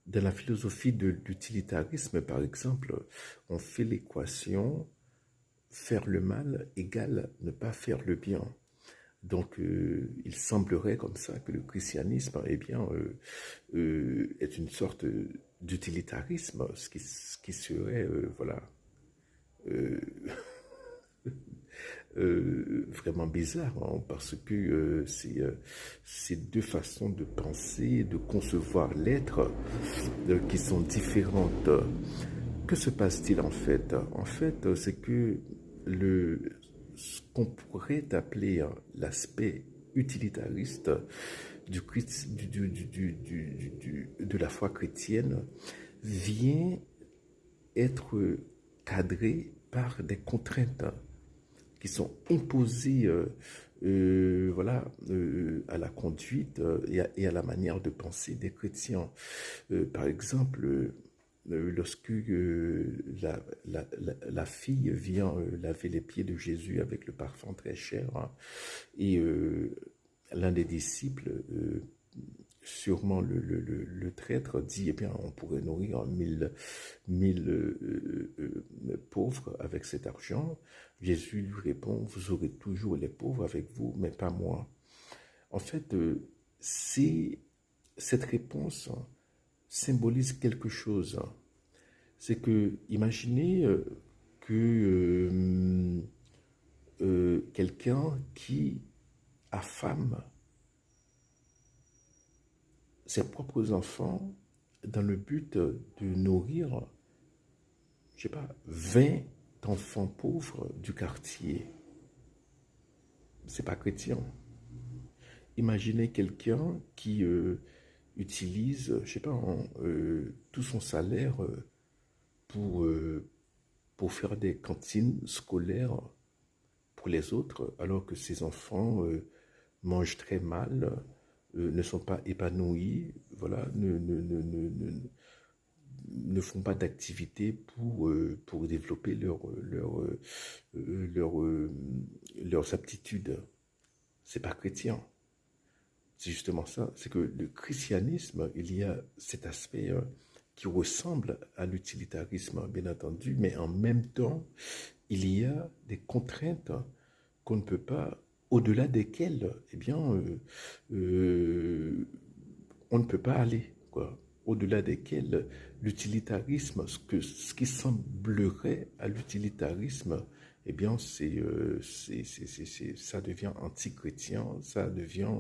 dans la philosophie de l'utilitarisme, par exemple, on fait l'équation faire le mal égale ne pas faire le bien. Donc, il semblerait comme ça que le christianisme, eh bien, est une sorte d'utilitarisme, ce qui serait, voilà, euh, vraiment bizarre, hein, parce que c'est deux façons de penser, de concevoir l'être qui sont différentes. Que se passe-t-il en fait? En fait, c'est que ce qu'on pourrait appeler l'aspect utilitariste de la foi chrétienne vient être cadré par des contraintes qui sont imposées voilà, à la conduite et à la manière de penser des chrétiens. Par exemple, lorsque la fille vient laver les pieds de Jésus avec le parfum très cher, hein, et l'un des disciples, sûrement le traître, dit, eh bien, on pourrait nourrir mille pauvres avec cet argent. Jésus lui répond, vous aurez toujours les pauvres avec vous, mais pas moi. En fait, c'est cette réponse symbolise quelque chose. C'est que, imaginez que quelqu'un qui affame ses propres enfants dans le but de nourrir, je sais pas, 20 enfants pauvres du quartier. C'est pas chrétien. Imaginez quelqu'un qui utilise, je sais pas, tout son salaire pour, pour faire des cantines scolaires pour les autres, alors que ces enfants mangent très mal, ne sont pas épanouis, voilà, ne font pas d'activité pour développer leur, leurs aptitudes. C'est pas chrétien. C'est justement ça. C'est que le christianisme, il y a cet aspect qui ressemble à l'utilitarisme, bien entendu, mais en même temps, il y a des contraintes qu'on ne peut pas, au-delà desquelles, eh bien, on ne peut pas aller, quoi. Au-delà desquelles l'utilitarisme, ce qui semblerait à l'utilitarisme, eh bien, ça devient anti-chrétien, ça devient